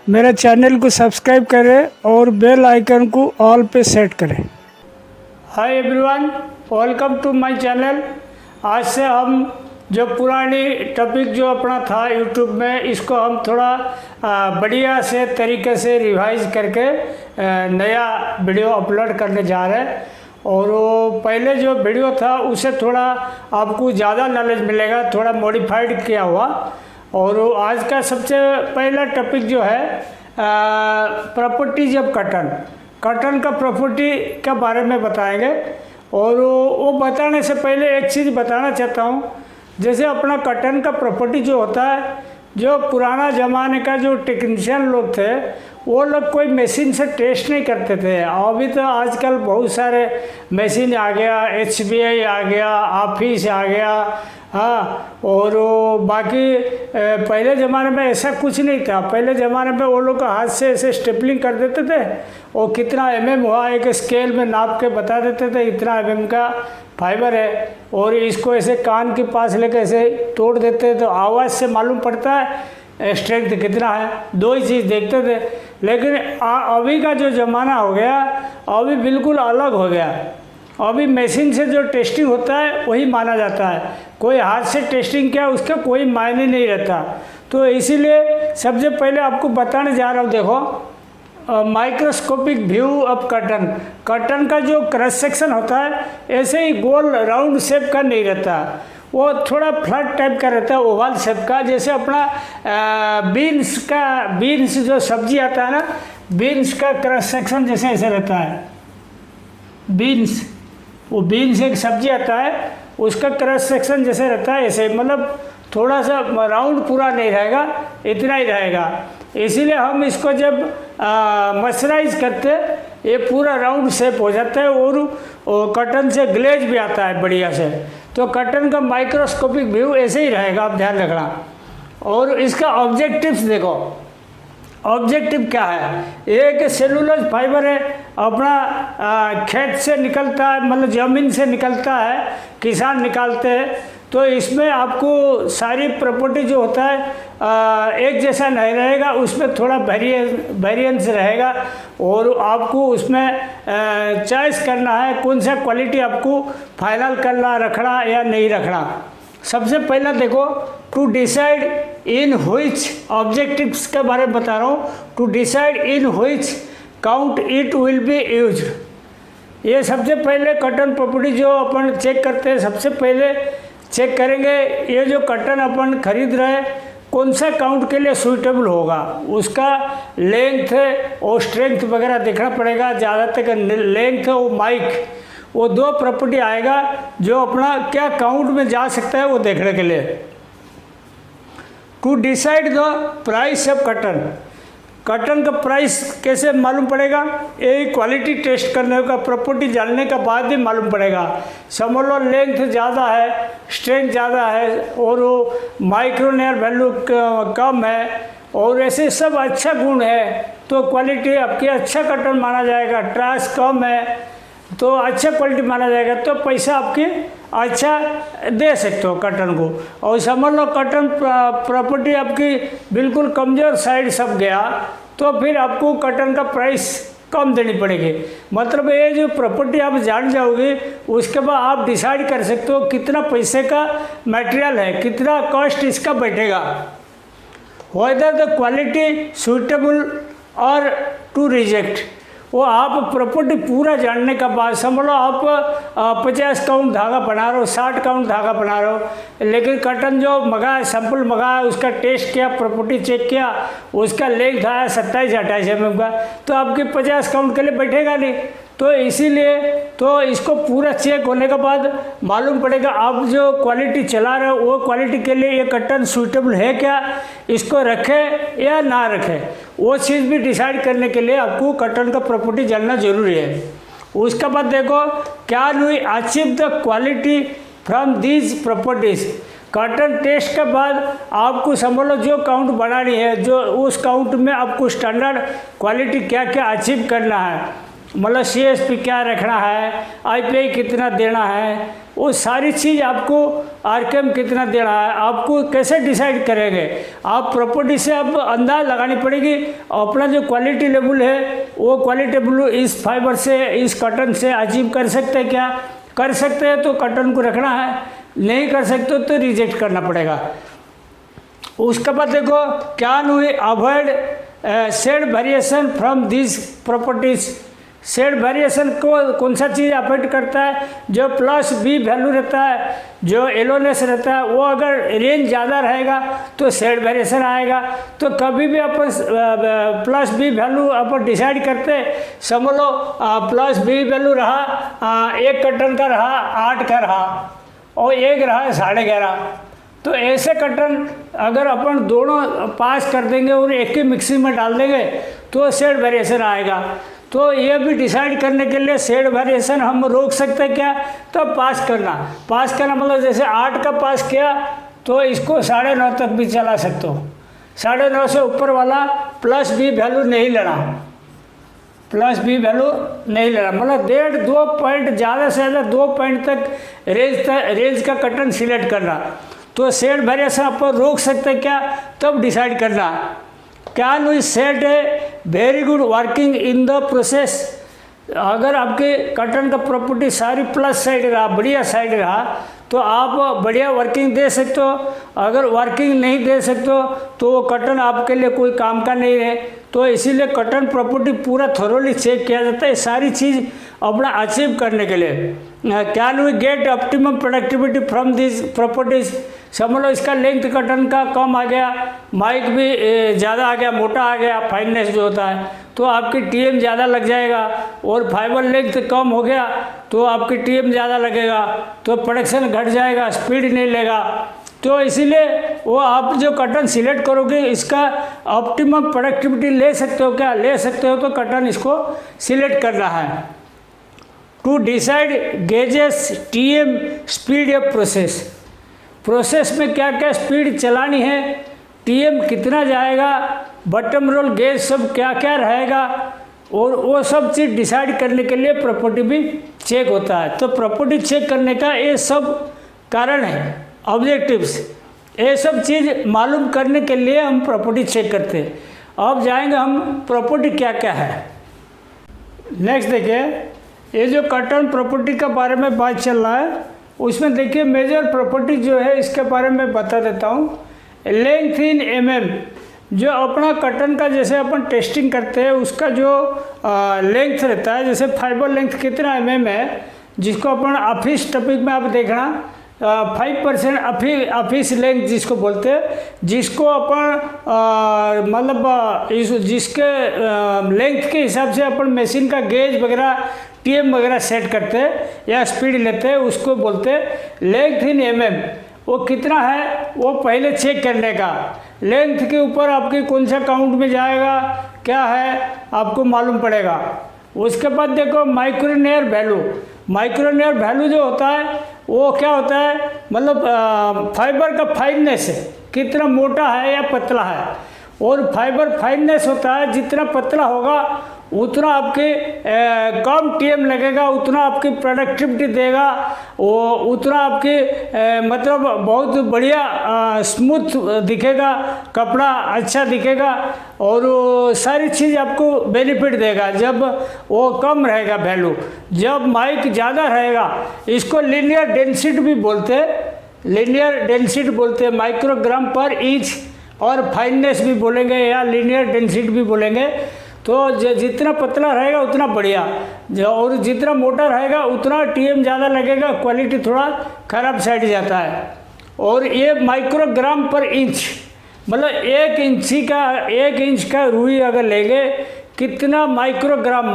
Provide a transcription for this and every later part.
मेरे चैनल को सब्सक्राइब करें और बेल आइकन को ऑल पे सेट करें। Hi everyone, welcome to my channel. आज से हम जो पुरानी टॉपिक जो अपना था यूट्यूब में, इसको हम थोड़ा बढ़िया से तरीके से रिवाइज करके नया वीडियो अपलोड करने जा रहे हैं। और वो पहले जो वीडियो था उससे थोड़ा आपको ज़्यादा नॉलेज मिलेगा, थोड़ा मॉडिफाइड किया हुआ। और आज का सबसे पहला टॉपिक जो है प्रॉपर्टीज ऑफ कॉटन का प्रॉपर्टी के बारे में बताएंगे। और वो बताने से पहले एक चीज़ बताना चाहता हूँ। जैसे अपना कॉटन का प्रॉपर्टी जो होता है, जो पुराना ज़माने का जो टेक्नीशियन लोग थे वो लोग कोई मशीन से टेस्ट नहीं करते थे। अभी तो आजकल बहुत सारे मशीन आ गया, HBI आ गया, ऑफिस आ गया, हाँ। और बाकी पहले ज़माने में ऐसा कुछ नहीं था। पहले ज़माने में वो लोग हाथ से ऐसे स्टेपलिंग कर देते थे और कितना mm हुआ एक स्केल में नाप के बता देते थे, इतना mm का फाइबर है। और इसको ऐसे कान के पास लेकर ऐसे तोड़ देते तो आवाज़ से मालूम पड़ता है स्ट्रेंथ कितना है। दो ही चीज़ देखते थे। लेकिन अभी का जो ज़माना हो गया, अभी बिल्कुल अलग हो गया। अभी मशीन से जो टेस्टिंग होता है वही माना जाता है। कोई हाथ से टेस्टिंग किया उसका कोई मायने नहीं रहता। तो इसीलिए सबसे पहले आपको बताने जा रहा हूँ। देखो, माइक्रोस्कोपिक व्यू ऑफ कॉटन का जो क्रॉस सेक्शन होता है ऐसे ही गोल राउंड शेप का नहीं रहता, वो थोड़ा फ्लैट टाइप का रहता है, ओवल शेप का। जैसे अपना बीन्स जो सब्जी आता है ना, बीन्स का क्रॉस सेक्शन जैसे ऐसे रहता है। वो बीन्स एक सब्जी आता है, उसका क्रॉस सेक्शन जैसे रहता है ऐसे, मतलब थोड़ा सा राउंड पूरा नहीं रहेगा, इतना ही रहेगा। इसीलिए हम इसको जब मर्सराइज करते ये पूरा राउंड शेप हो जाता है। और कॉटन से ग्लेज भी आता है बढ़िया से। तो कॉटन का माइक्रोस्कोपिक व्यू ऐसे ही रहेगा, आप ध्यान रखना। और इसका ऑब्जेक्टिव्स देखो, ऑब्जेक्टिव क्या है। एक सेलुलोज फाइबर है, अपना खेत से निकलता है, मतलब ज़मीन से निकलता है, किसान निकालते हैं। तो इसमें आपको सारी प्रॉपर्टी जो होता है एक जैसा नहीं रहेगा, उसमें थोड़ा वेरिएंस रहेगा। और आपको उसमें चॉइस करना है कौन सा क्वालिटी आपको फाइनल करना, रखना या नहीं रखना। सबसे पहला देखो, to decide in which objectives के बारे में बता रहा हूँ। To decide in which count it will be used. ये सबसे पहले कॉटन प्रॉपर्टी जो अपन चेक करते हैं, सबसे पहले चेक करेंगे ये जो कॉटन अपन खरीद रहे हैं कौन सा काउंट के लिए सूटेबल होगा। उसका लेंथ और स्ट्रेंथ वगैरह देखना पड़ेगा। ज़्यादातर लेंथ और माइक, वो दो प्रॉपर्टी आएगा जो अपना क्या काउंट में जा सकता है वो देखने के लिए। To decide the price of cotton का प्राइस कैसे मालूम पड़ेगा? ये क्वालिटी टेस्ट करने का, प्रॉपर्टी जानने का बाद ही मालूम पड़ेगा। समझ लो लेंथ ज़्यादा है, स्ट्रेंथ ज़्यादा है और माइक्रोनियर वैल्यू कम है और ऐसे सब अच्छा गुण है तो क्वालिटी आपकी अच्छा कॉटन माना जाएगा। ट्रास कम है तो अच्छा क्वालिटी माना जाएगा, तो पैसा आपकी अच्छा दे सकते हो कॉटन को। और समझ लो कॉटन प्रॉपर्टी आपकी बिल्कुल कमज़ोर साइड सब गया तो फिर आपको कॉटन का प्राइस कम देनी पड़ेगी। मतलब ये जो प्रॉपर्टी आप जान जाओगे उसके बाद आप डिसाइड कर सकते हो कितना पैसे का मटेरियल है, कितना कॉस्ट इसका बैठेगा। वेदर द क्वालिटी सूटेबल और टू रिजेक्ट। वो आप प्रॉपर्टी पूरा जानने का बाद, समझ लो आप 50 काउंट धागा बना रहे हो, 60 काउंट धागा बना रहे हो, लेकिन कॉटन जो मंगाया, सैंपल मंगाया, उसका टेस्ट किया, प्रॉपर्टी चेक किया, उसका लेंथ आया 27-28 mm का, तो आपके 50 काउंट के लिए बैठेगा नहीं। तो इसीलिए तो इसको पूरा चेक होने के बाद मालूम पड़ेगा आप जो क्वालिटी चला रहे हो वो क्वालिटी के लिए ये कॉटन सूटेबल है क्या, इसको रखें या ना रखें। वो चीज़ भी डिसाइड करने के लिए आपको कॉटन का प्रॉपर्टी जानना जरूरी है। उसके बाद देखो, can we achieve the quality from these properties. Cotton test के बाद आपको समझ लो जो काउंट बनानी है, जो उस काउंट में आपको स्टैंडर्ड क्वालिटी क्या क्या अचीव करना है मतलब CSP क्या रखना है, IPI कितना देना है, वो सारी चीज़ आपको RKM कितना देना है, आपको कैसे डिसाइड करेंगे आप। प्रॉपर्टी से आप अंदाज लगानी पड़ेगी। अपना जो क्वालिटी लेवल है वो क्वालिटी लेवल इस फाइबर से, इस कॉटन से अचीव कर सकते हैं क्या, कर सकते हैं तो कॉटन को रखना है, नहीं कर सकते तो रिजेक्ट करना पड़ेगा। उसके बाद देखो can we avoid shade variation from this properties. Shade variation को कौन सा चीज़ अफेक्ट करता है, जो प्लस बी वैल्यू रहता है, जो एलोनेस रहता है, वो अगर रेंज ज़्यादा रहेगा तो शेड वेरिएशन आएगा। तो कभी भी अपन प्लस बी वैल्यू अपन डिसाइड करते, समझ लो प्लस बी वैल्यू रहा 1 कॉटन का रहा 8 का रहा और 1 रहा 11.5, तो ऐसे कॉटन अगर अपन दोनों पास कर देंगे और एक ही मिक्सिंग में डाल देंगे तो शेड वेरिएशन आएगा। तो ये भी डिसाइड करने के लिए शेड वेरिएशन हम रोक सकते हैं क्या, तो पास करना मतलब जैसे 8 का पास किया तो इसको 9.5 तक भी चला सकते हो। 9.5 से ऊपर वाला प्लस बी वैल्यू नहीं लेना, प्लस बी वैल्यू नहीं लेना, मतलब 1.5-2 पॉइंट, ज़्यादा से ज़्यादा 2 पॉइंट तक रेंज का कॉटन सिलेक्ट करना। तो शेड वेरिएशन अपन रोक सकते हैं क्या, तब डिसाइड करना। Can we set a very good working in the process. अगर आपके कॉटन का प्रॉपर्टी सारी प्लस साइड रहा, बढ़िया साइड रहा, तो आप बढ़िया वर्किंग दे सकते हो। अगर वर्किंग नहीं दे सकते हो तो वो कॉटन आपके लिए कोई काम का नहीं है। तो इसीलिए कॉटन प्रॉपर्टी पूरा थोरोली चेक किया जाता है सारी चीज़ अपना अचीव करने के लिए। Can we get optimum productivity from this properties. समझ लो इसका लेंथ कॉटन का कम आ गया, माइक भी ज़्यादा आ गया, मोटा आ गया, फाइननेस जो होता है, तो आपकी TM ज़्यादा लग जाएगा। और फाइबर लेंथ कम हो गया तो आपकी TM ज़्यादा लगेगा, तो प्रोडक्शन घट जाएगा, स्पीड नहीं लेगा। तो इसीलिए वो आप जो कॉटन सिलेक्ट करोगे इसका ऑप्टिमम प्रोडक्टिविटी ले सकते हो क्या, ले सकते हो तो कॉटन इसको सिलेक्ट करना है। To decide gauges TM speed of process में क्या क्या स्पीड चलानी है, TM कितना जाएगा, बटम रोल गेज सब क्या क्या रहेगा, और वो सब चीज़ डिसाइड करने के लिए प्रॉपर्टी भी चेक होता है। तो प्रॉपर्टी चेक करने का ये सब कारण है, ऑब्जेक्टिव्स, ये सब चीज़ मालूम करने के लिए हम प्रॉपर्टी चेक करते हैं। अब जाएंगे हम प्रॉपर्टी क्या क्या है। नेक्स्ट देखिए, ये जो कॉटन प्रॉपर्टी का बारे में बात चल रहा है उसमें देखिए मेजर प्रॉपर्टी जो है इसके बारे में बता देता हूँ। लेंथ इन mm, जो अपना कॉटन का जैसे अपन टेस्टिंग करते हैं उसका जो लेंथ रहता है, जैसे फाइबर लेंथ कितना mm है, जिसको अपन ऑफिस टॉपिक में आप देखना 5% ऑफिस लेंथ जिसको बोलते हैं, जिसको अपन मतलब जिसके लेंथ के हिसाब से अपन मशीन का गेज वगैरह TM वगैरह सेट करते हैं या स्पीड लेते हैं, उसको बोलते हैं लेंथ इन mm। वो कितना है वो पहले चेक करने का, लेंथ के ऊपर आपके कौन सा काउंट में जाएगा क्या है आपको मालूम पड़ेगा। उसके बाद देखो माइक्रोनियर वैल्यू जो होता है वो क्या होता है, मतलब फाइबर का फाइननेस कितना मोटा है या पतला है। और फाइबर फाइननेस होता है जितना पतला होगा उतना आपके कम TM लगेगा, उतना आपकी प्रोडक्टिविटी देगा, वो उतना आपके मतलब बहुत बढ़िया स्मूथ दिखेगा, कपड़ा अच्छा दिखेगा और वो सारी चीज़ आपको बेनिफिट देगा। जब वो कम रहेगा वैल्यू, जब माइक ज़्यादा रहेगा, इसको लीनियर डेंसिटी भी बोलते हैं, माइक्रोग्राम पर इंच, और फाइननेस भी बोलेंगे या लीनियर डेंसिटी भी बोलेंगे। तो जितना पतला रहेगा उतना बढ़िया, और जितना मोटा रहेगा उतना TM ज़्यादा लगेगा, क्वालिटी थोड़ा ख़राब साइड जाता है। और ये माइक्रोग्राम पर इंच, मतलब 1 इंच का रुई अगर लेंगे कितना माइक्रोग्राम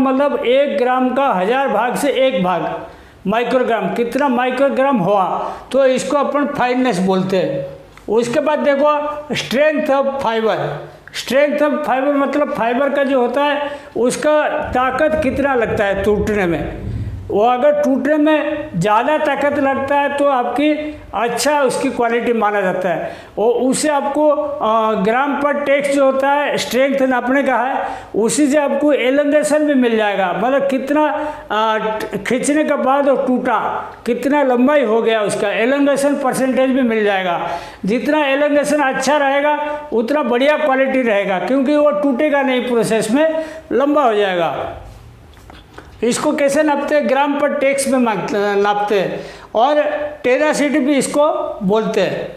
मतलब 1 ग्राम का 1000 भाग से 1 भाग माइक्रोग्राम, कितना माइक्रोग्राम हुआ, तो इसको अपन फाइननेस बोलते हैं। उसके बाद देखो स्ट्रेंथ ऑफ फाइबर मतलब फाइबर का जो होता है उसका ताकत कितना लगता है टूटने में। वो अगर टूटने में ज़्यादा ताकत लगता है तो आपकी अच्छा उसकी क्वालिटी माना जाता है। और उसे आपको ग्राम पर टेक्स जो होता है स्ट्रेंथ नापने का है, उसी से आपको एलोंगेशन भी मिल जाएगा, मतलब कितना खींचने के बाद वो टूटा, कितना लंबाई हो गया, उसका एलोंगेशन परसेंटेज भी मिल जाएगा। जितना एलोंगेशन अच्छा रहेगा उतना बढ़िया क्वालिटी रहेगा, क्योंकि वो टूटेगा नहीं, प्रोसेस में लंबा हो जाएगा। इसको कैसे नापते हैं? ग्राम पर टेक्स में नापते हैं, और टेरासिटी भी इसको बोलते हैं।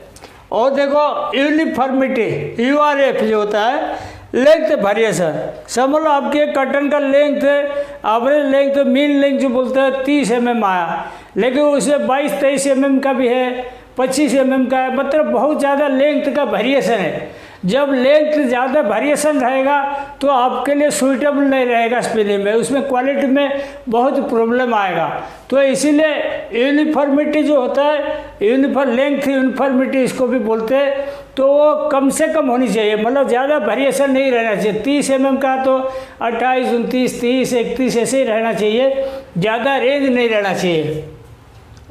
और देखो यूनिफॉर्मिटी, URF जो होता है, लेंथ वेरिएशन। समझ लो आपके कटन का length, average length, mean length जो बोलते हैं 30 mm आया, लेकिन उसे 22-23 mm का भी है, 25 mm का है, मतलब बहुत ज़्यादा लेंथ का वेरिएशन है। जब लेंथ ज़्यादा वेरिएशन रहेगा तो आपके लिए सूटेबल नहीं रहेगा स्पिनिंग में, उसमें क्वालिटी में बहुत प्रॉब्लम आएगा। तो इसीलिए यूनिफॉर्मिटी जो होता है, लेंथ यूनिफॉर्मिटी इसको भी बोलते हैं, तो वो कम से कम होनी चाहिए, मतलब ज़्यादा वेरिएशन नहीं रहना चाहिए। 30 mm का तो 28, 29, 30, 31 ऐसे ही रहना चाहिए, ज़्यादा रेंज नहीं रहना चाहिए।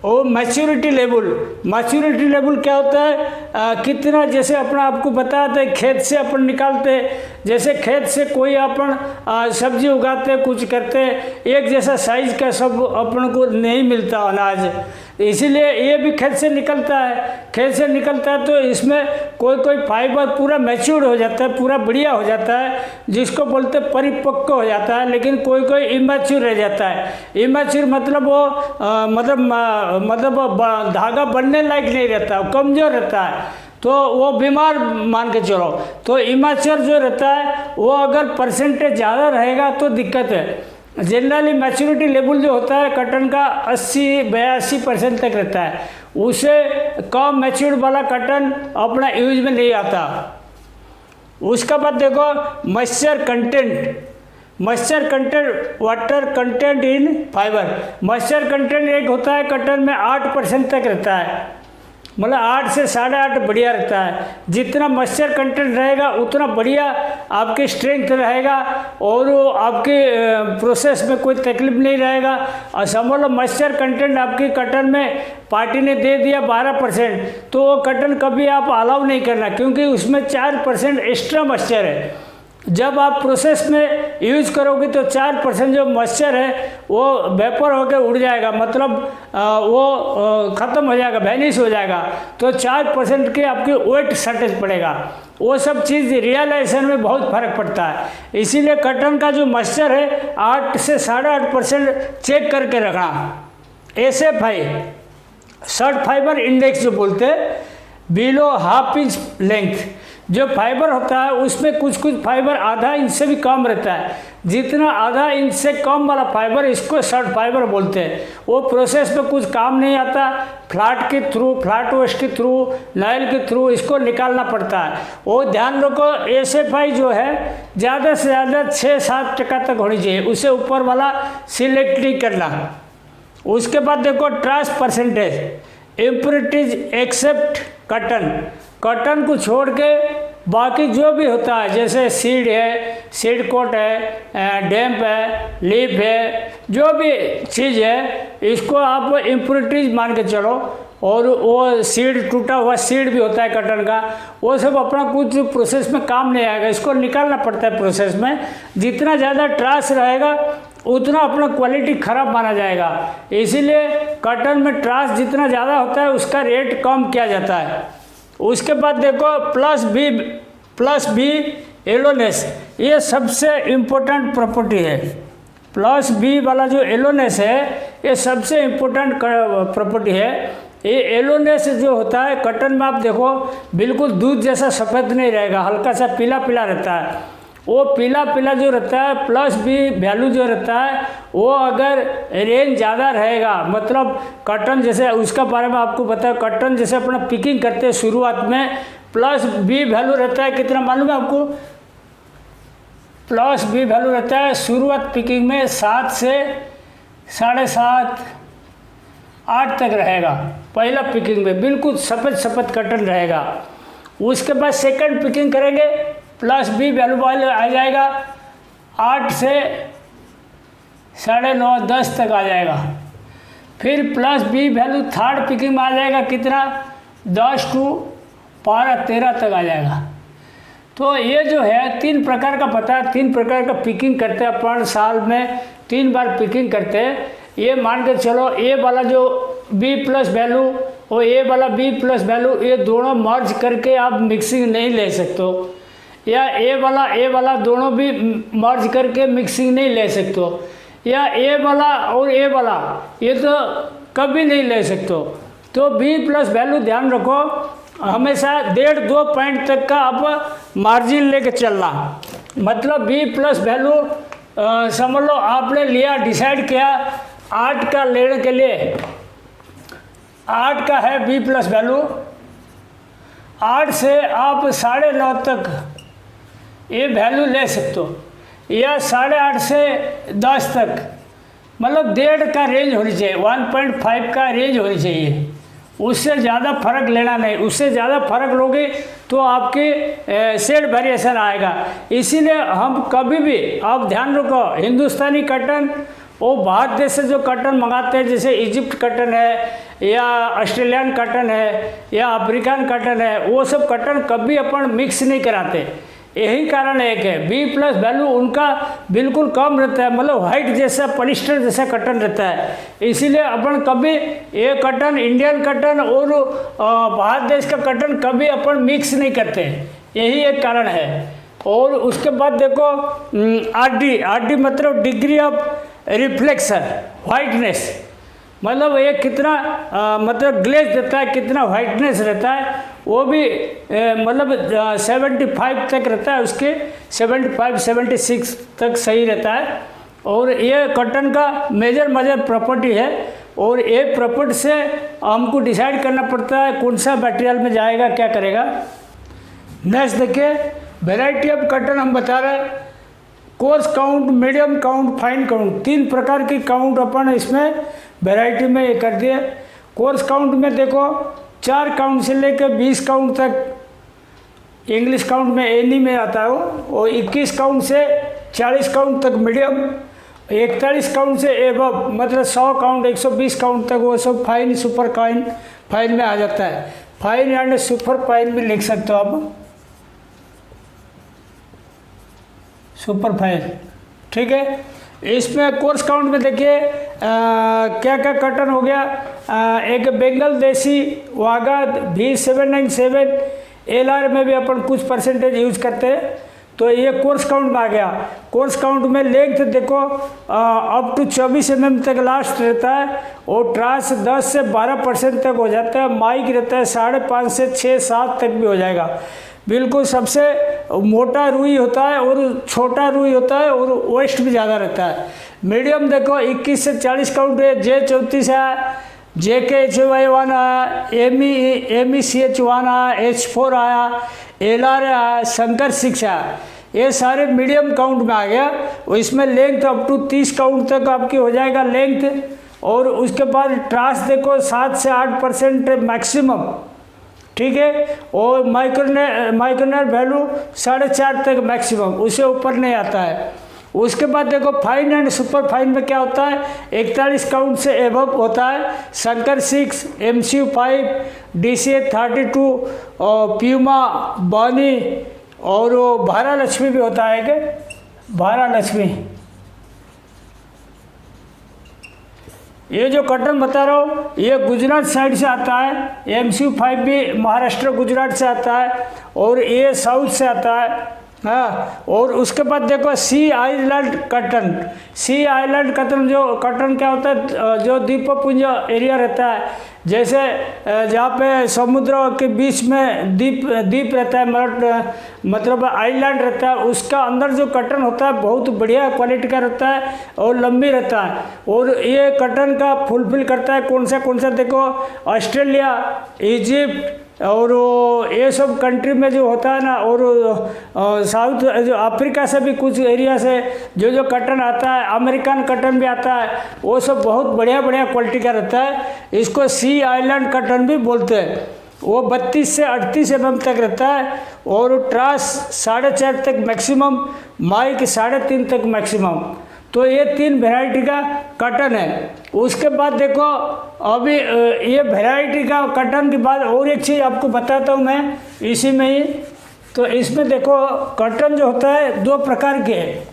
और मैच्योरिटी लेवल क्या होता है? कितना, जैसे अपना आपको बताते हैं खेत से अपन निकालते हैं, जैसे खेत से कोई अपन सब्जी उगाते हैं, कुछ करते हैं, एक जैसा साइज का सब अपन को नहीं मिलता अनाज, इसीलिए ये भी खेत से निकलता है। तो इसमें कोई फाइबर पूरा मैच्योर हो जाता है, पूरा बढ़िया हो जाता है, जिसको बोलते हैं परिपक्व हो जाता है, लेकिन कोई इमैच्योर रह जाता है। इमैच्योर मतलब वो मतलब धागा बनने लायक नहीं रहता, कमज़ोर रहता है, तो वो बीमार मान के चलो। तो इमैच्योर जो रहता है वो अगर परसेंटेज ज़्यादा रहेगा तो दिक्कत है। जनरली मैच्योरिटी लेवल जो होता है कटन का 80-82% तक रहता है, उसे कम मैच्योर्ड वाला कटन अपना यूज में नहीं आता। उसका बाद देखो moisture content, water content in fibre. Moisture content एक होता है कटन में 8% तक रहता है, मतलब 8 से 8.5 बढ़िया रहता है। जितना मॉइस्चर कंटेंट रहेगा उतना बढ़िया आपकी स्ट्रेंथ रहेगा, और वो आपके प्रोसेस में कोई तकलीफ नहीं रहेगा। और समझ लो मॉइस्चर कंटेंट आपकी कटन में पार्टी ने दे दिया 12%, तो वो कटन कभी आप अलाउ नहीं करना, क्योंकि उसमें 4% एक्स्ट्रा मॉइस्चर है। जब आप प्रोसेस में यूज करोगे तो 4% जो मॉइस्चर है वो वेपर होकर उड़ जाएगा, मतलब वो ख़त्म हो जाएगा, वैनिश हो जाएगा। तो 4% की आपकी वेट शॉर्टेज पड़ेगा, वो सब चीज़ रियलाइजेशन में बहुत फर्क पड़ता है। इसीलिए कटन का जो मॉइस्चर है 8 से 8.5% चेक करके रखना। SFI, शॉर्ट फाइबर इंडेक्स जो बोलते हैं, बिलो ½ इंच लेंथ जो फाइबर होता है उसमें कुछ फाइबर आधा इंच से भी कम रहता है। जितना आधा इंच से कम वाला फाइबर इसको शॉर्ट फाइबर बोलते हैं। वो प्रोसेस में कुछ काम नहीं आता, फ्लैट वेस्ट के थ्रू, नाइल के थ्रू इसको निकालना पड़ता है। वो ध्यान रखो SFI जो है ज़्यादा से ज़्यादा 6-7% तक होनी चाहिए, उससे ऊपर वाला सिलेक्ट नहीं करना। उसके बाद देखो ट्रांस परसेंटेज, इम्प्योरिटीज एक्सेप्ट कटन को छोड़ के बाकी जो भी होता है, जैसे सीड है, सीड कोट है, डैम्प है, लीफ है, जो भी चीज़ है इसको आप इम्प्योरिटीज मान के चलो। और वो सीड, टूटा हुआ सीड भी होता है कटन का, वो सब अपना कुछ प्रोसेस में काम नहीं आएगा, इसको निकालना पड़ता है प्रोसेस में। जितना ज़्यादा ट्रास रहेगा उतना अपना क्वालिटी ख़राब माना जाएगा, इसीलिए कटन में ट्रास जितना ज़्यादा होता है उसका रेट कम किया जाता है। उसके बाद देखो प्लस बी एलोनेस, ये सबसे इम्पोर्टेंट प्रॉपर्टी है। प्लस बी वाला जो एलोनेस है ये सबसे इम्पोर्टेंट प्रॉपर्टी है। ये एलोनेस जो होता है कटन में आप देखो बिल्कुल दूध जैसा सफ़ेद नहीं रहेगा, हल्का सा पीला पीला रहता है। वो पीला पीला जो रहता है, प्लस बी वैल्यू जो रहता है, वो अगर रेंज ज़्यादा रहेगा, मतलब कटन जैसे उसका बारे में आपको पता है, कटन जैसे अपना पिकिंग करते हैं शुरुआत में, प्लस बी वैल्यू रहता है कितना मालूम है आपको? प्लस बी वैल्यू रहता है शुरुआत पिकिंग में 7 से 7.5, 8 तक रहेगा। पहला पिकिंग में बिल्कुल सफ़ेद कटन रहेगा। उसके बाद सेकंड पिकिंग करेंगे, प्लस बी वैल्यू आ जाएगा 8 से 9.5 10 तक आ जाएगा। फिर plus B value third picking में आ जाएगा कितना, 10 to पावर 13 तक आ जाएगा। तो ये जो है 3 प्रकार का पता है, 3 प्रकार का पिकिंग करते हैं अपन, साल में 3 बार पिकिंग करते हैं। ये मान के चलो ए वाला जो बी प्लस वैल्यू और ए वाला बी प्लस वैल्यू, ये दोनों मर्ज करके आप मिक्सिंग नहीं ले सकते हो, या ए वाला दोनों भी मर्ज करके मिक्सिंग नहीं ले सकते हो, या ए वाला और ए वाला ये तो कभी नहीं ले सकते हो। तो बी प्लस वैल्यू ध्यान रखो, हमेशा 1.5-2 पॉइंट तक का आप मार्जिन लेके चलना। मतलब बी प्लस वैल्यू समझ लो आपने लिया, डिसाइड किया 8 का लेने के लिए, 8 का है बी प्लस वैल्यू, 8 से आप 9.5 तक ये वैल्यू ले सकते हो, या 8.5 से 10 तक, मतलब 1.5 का रेंज होनी चाहिए, 1.5 का रेंज होनी चाहिए, उससे ज़्यादा फर्क लेना नहीं। उससे ज़्यादा फर्क लोगे तो आपके शेड वेरिएशन आएगा। इसीलिए हम कभी भी, आप ध्यान रखो, हिंदुस्तानी कॉटन वो बाहर देश से जो कॉटन मंगाते हैं, जैसे इजिप्ट कॉटन है या ऑस्ट्रेलियन कॉटन है या अफ्रीकन कॉटन है, वो सब कॉटन कभी अपन मिक्स नहीं कराते। यही कारण एक है, बी प्लस वैल्यू उनका बिल्कुल कम रहता है, मतलब वाइट जैसा पॉलिस्टर जैसा कॉटन रहता है। इसीलिए अपन कभी ये कॉटन, इंडियन कॉटन और बाहर देश का कॉटन कभी अपन मिक्स नहीं करते, यही एक कारण है। और उसके बाद देखो आरडी मतलब डिग्री ऑफ रिफ्लेक्शन, वाइटनेस, मतलब ये कितना मतलब ग्लेज देता है, कितना वाइटनेस रहता है, वो भी मतलब 75 तक रहता है, उसके 75-76 तक सही रहता है। और ये कॉटन का मेजर प्रॉपर्टी है, और ये प्रॉपर्टी से हमको डिसाइड करना पड़ता है कौन सा मटेरियल में जाएगा, क्या करेगा। नेक्स्ट देखिए, वैरायटी ऑफ कॉटन हम बता रहे हैं, course count, medium count, fine count, 3 प्रकार की काउंट अपन इसमें वैरायटी में ये कर दिए। कोर्स काउंट में देखो 4 काउंट से लेकर 20 काउंट तक, इंग्लिश काउंट में एनी में आता है वो, और 21 काउंट से 40 काउंट तक मीडियम, 41 काउंट से एबव मतलब 100 काउंट 120 काउंट तक वो सब फाइन, सुपर फाइन में आ जाता है। फाइन एंड सुपर फाइन भी लिख सकते हो आप, सुपर फाइन, ठीक है। इसमें कोर्स काउंट में देखिए क्या क्या कॉटन हो गया, एक बेंगल देसी वागा V797 LR में भी अपन कुछ परसेंटेज यूज करते हैं, तो ये कोर्स काउंट में आ गया। कोर्स काउंट में लेंथ देखो अप टू 24 mm तक लास्ट रहता है, और ट्रास 10 से 12% तक हो जाता है, माइक रहता है 5.5 से 6-7 तक भी हो जाएगा। बिल्कुल सबसे मोटा रुई होता है और छोटा रुई होता है, और वेस्ट भी ज़्यादा रहता है। मीडियम देखो 21 से 40 काउंट है, J34 आया, JKHY1 आया, MECH1 आया, H4 आया, LR आया, शंकर 6 आया, ये सारे मीडियम काउंट में आ गया। और इसमें लेंथ अप टू 30 काउंट तक आपकी हो जाएगा लेंथ, और उसके बाद ट्रास देखो 7 से 8% मैक्सिमम, ठीक है। और माइक्रोनर वैल्यू 4.5 तक मैक्सिमम, उससे ऊपर नहीं आता है। उसके बाद देखो फाइन एंड सुपर फाइन में क्या होता है, 41 काउंट से एबव होता है, शंकर 6, MCU 5, DCA 32, और प्यूमा, बॉनी, और वो भारा लक्ष्मी भी होता है कि भारा लक्ष्मी। ये जो कॉटन बता रहा हूँ ये गुजरात साइड से आता है, MCU 5 भी महाराष्ट्र गुजरात से आता है, और ये साउथ से आता है। हाँ, और उसके बाद देखो सी आइलैंड कॉटन। सी आइलैंड कॉटन जो कॉटन क्या होता है, जो द्वीपपुंज एरिया रहता है, जैसे जहाँ पे समुद्र के बीच में द्वीप रहता है, मतलब आइलैंड रहता है, उसका अंदर जो कॉटन होता है बहुत बढ़िया क्वालिटी का रहता है और लंबी रहता है। और ये कॉटन का फुलफिल करता है कौन सा देखो, ऑस्ट्रेलिया, इजिप्ट, और ये सब कंट्री में जो होता है ना, और साउथ जो अफ्रीका से भी कुछ एरिया से जो कॉटन आता है, अमेरिकन कॉटन भी आता है, वो सब बहुत बढ़िया क्वालिटी का रहता है। इसको सी आइलैंड कॉटन भी बोलते हैं। वो 32 से 38 mm तक रहता है, और ट्रास 4.5 तक मैक्सिमम, माइक 3.5 तक मैक्सिमम। तो ये 3 वैरायटी का कटन है। उसके बाद देखो अभी ये वैरायटी का कटन के बाद और एक चीज़ आपको बताता हूँ मैं इसी में ही। तो इसमें देखो कटन जो होता है 2 प्रकार के है।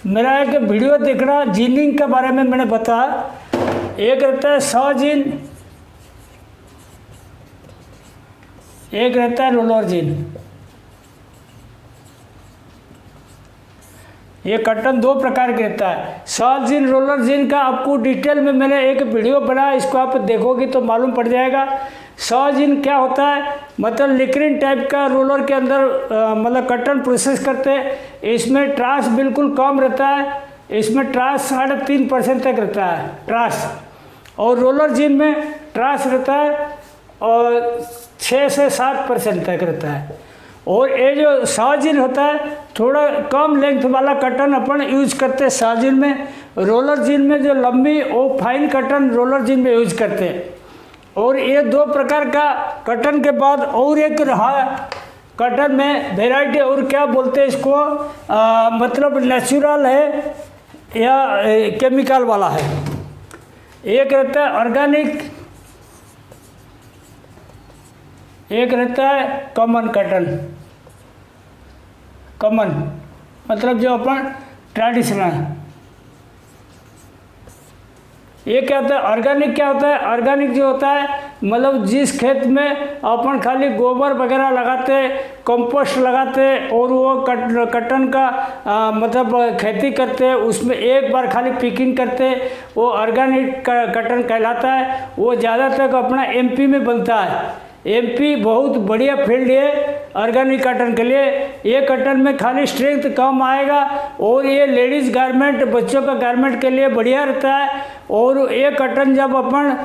मेरा एक वीडियो देखना जीनिंग के बारे में मैंने बताया। एक रहता है 100 जीन, एक रहता है रोलर जीन। ये कटन 2 प्रकार के रहता है। 100 जीन रोलर जीन का आपको डिटेल में मैंने एक वीडियो बनाया, इसको आप देखोगे तो मालूम पड़ जाएगा। 100 जीन क्या होता है, मतलब लिक्रिन टाइप का रोलर के अंदर मतलब कटन प्रोसेस करते हैं। इसमें ट्रांस बिल्कुल कम रहता है, इसमें ट्रांस 3.5% तक रहता है ट्रांस, और रोलर जीन में ट्रांस रहता है और 6 से 7% तक रहता है। और ये जो 100 जीन होता है थोड़ा कम लेंथ वाला कटन अपन यूज करते हैं 100 जीन में। रोलर जीन में जो लंबी और फाइन कटन रोलर जीन में यूज करते हैं। और ये 2 प्रकार का कटन के बाद और एक रहा कटन में वैरायटी, और क्या बोलते हैं इसको, मतलब नेचुरल है या केमिकल वाला है। एक रहता है ऑर्गेनिक, एक रहता है कॉमन कटन। कॉमन मतलब जो अपन ट्रेडिशनल। ये क्या होता है ऑर्गेनिक, क्या होता है ऑर्गेनिक जो होता है मतलब जिस खेत में अपन खाली गोबर वगैरह लगाते, कंपोस्ट लगाते और वो कटन का मतलब खेती करते, उसमें एक बार खाली पिकिंग करते, वो ऑर्गेनिक कटन कहलाता है। वो ज़्यादातर अपना एमपी में बनता है। एमपी बहुत बढ़िया फील्ड है ऑर्गेनिक कटन के लिए। ये कटन में खाली स्ट्रेंथ कम आएगा और ये लेडीज़ गारमेंट, बच्चों का गारमेंट के लिए बढ़िया रहता है। और ये कटन जब अपन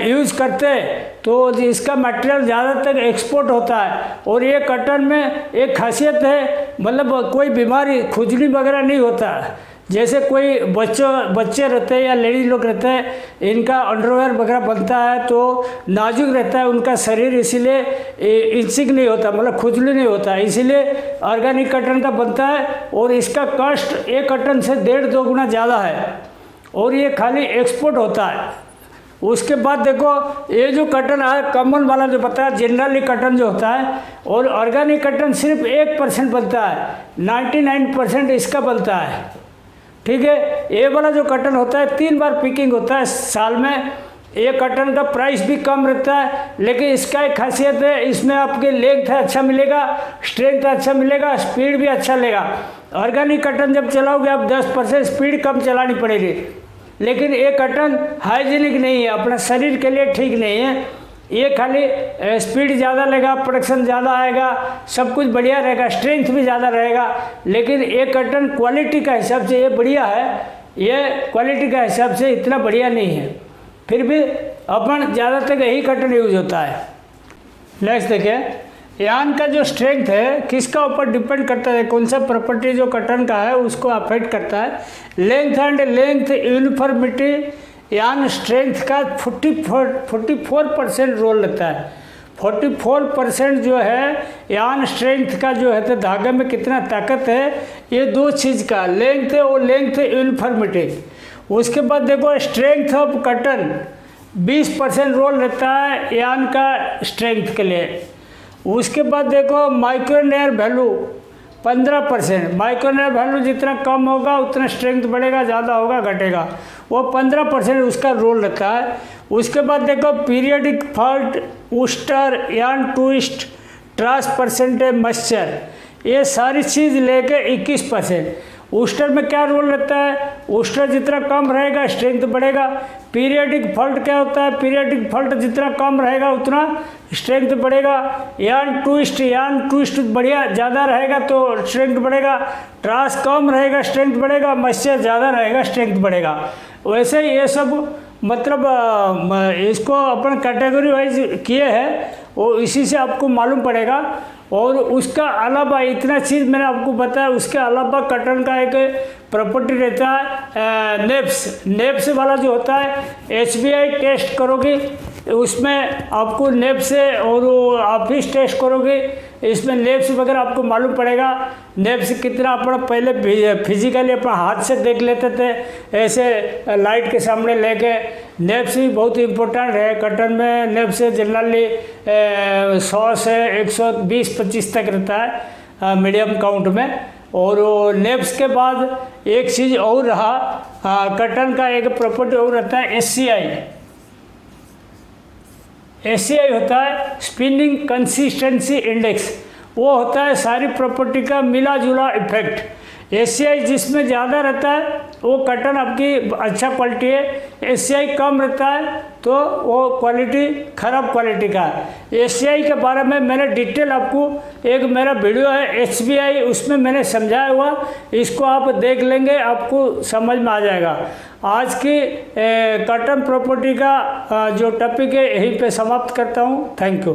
यूज़ करते तो इसका मटेरियल ज़्यादातर एक्सपोर्ट होता है। और ये कटन में एक खासियत है, मतलब कोई बीमारी खुजली वगैरह नहीं होता है। जैसे कोई बच्चे रहते हैं या लेडीज लोग रहते हैं, इनका अंडरवेयर वगैरह बनता है तो नाजुक रहता है उनका शरीर, इसीलिए इंचिंग नहीं होता, मतलब खुजली नहीं होता है, इसीलिए ऑर्गेनिक कटन का बनता है। और इसका कॉस्ट एक कटन से 1.5-2 गुना ज़्यादा है और ये खाली एक्सपोर्ट होता है। उसके बाद देखो ये जो कटन है कॉमन वाला जो बताया, जनरली कटन जो होता है, और ऑर्गेनिक कटन सिर्फ 1% बनता है, 99% इसका बनता है। ठीक है, ये वाला जो कटन होता है 3 बार पिकिंग होता है साल में। ये कटन का प्राइस भी कम रहता है, लेकिन इसका एक खासियत है, इसमें आपके लेंथ अच्छा मिलेगा, स्ट्रेंथ अच्छा मिलेगा, स्पीड भी अच्छा लेगा। ऑर्गेनिक कटन जब चलाओगे आप 10% स्पीड कम चलानी पड़ेगी, लेकिन ये कटन हाइजीनिक नहीं है, अपना शरीर के लिए ठीक नहीं है। ये खाली स्पीड ज़्यादा लेगा, प्रोडक्शन ज़्यादा आएगा, सब कुछ बढ़िया रहेगा, स्ट्रेंथ भी ज़्यादा रहेगा। लेकिन ये कटन क्वालिटी का हिसाब से ये बढ़िया है, ये क्वालिटी का हिसाब से इतना बढ़िया नहीं है। फिर भी अपन ज़्यादातर यही कटन यूज होता है। नेक्स्ट देखिए, यान का जो स्ट्रेंथ है किसका ऊपर डिपेंड करता है, कौन सा प्रॉपर्टी जो कटन का है उसको अफेक्ट करता है। लेंथ यूनिफॉर्मिटी यान स्ट्रेंथ का 44% रोल रहता है। 44% जो है यान स्ट्रेंथ का जो है, तो धागे में कितना ताकत है, ये 2 चीज़ का लेंथ है और लेंथ यूनिफॉर्मिटी। उसके बाद देखो स्ट्रेंथ ऑफ कटन 20% रोल रहता है यान का स्ट्रेंथ के लिए। उसके बाद देखो माइक्रोनेयर वैल्यू 15%। माइक्रोनेयर वैल्यू जितना कम होगा उतना स्ट्रेंथ बढ़ेगा, ज़्यादा होगा घटेगा, वो 15% उसका रोल रहता है। उसके बाद देखो पीरियडिक फॉल्ट, ऊस्टर, यान ट्विस्ट, ट्रांस परसेंटेज मॉइस्चर, ये सारी चीज़ लेके 21%। ऊस्टर में क्या रोल रहता है, ऊस्टर जितना कम रहेगा स्ट्रेंथ बढ़ेगा। पीरियडिक फॉल्ट क्या होता है, पीरियडिक फॉल्ट जितना कम रहेगा उतना स्ट्रेंथ बढ़ेगा। यान ट्विस्ट बढ़िया ज़्यादा रहेगा तो स्ट्रेंथ बढ़ेगा। ट्रांस कम रहेगा स्ट्रेंथ बढ़ेगा, मॉइस्चर ज़्यादा रहेगा स्ट्रेंथ बढ़ेगा। वैसे ये सब मतलब इसको अपन कैटेगरी वाइज किए हैं, वो इसी से आपको मालूम पड़ेगा। और उसका अलावा इतना चीज़ मैंने आपको बताया, उसके अलावा कटन का एक प्रॉपर्टी रहता है नेप्स वाला जो होता है। HBI टेस्ट करोगे उसमें आपको नेब से, और वो आप ही टेस्ट करोगे, इसमें नेब से वगैरह आपको मालूम पड़ेगा। नेब से कितना अपना पहले फिजिकली अपना हाथ से देख लेते थे, ऐसे लाइट के सामने लेके। नेब से भी बहुत इम्पोर्टेंट है। कटन में नेब से जनरली 100 से 120-25 तक रहता है मीडियम काउंट में। और नेब्स के बाद एक चीज़ और रहा, कटन का एक प्रॉपर्टी और रहता है SCI होता है स्पिनिंग कंसिस्टेंसी इंडेक्स। वो होता है सारी प्रॉपर्टी का मिला जुला इफेक्ट। SCI जिसमें ज़्यादा रहता है वो कटन आपकी अच्छा क्वालिटी है, SCI कम रहता है तो वो क्वालिटी ख़राब क्वालिटी का है। SCI के बारे में मैंने डिटेल आपको एक मेरा वीडियो है HBI, उसमें मैंने समझाया हुआ, इसको आप देख लेंगे, आपको समझ में आ जाएगा। आज की कटन प्रॉपर्टी का जो टॉपिक है यहीं पे समाप्त करता हूँ। Thank you.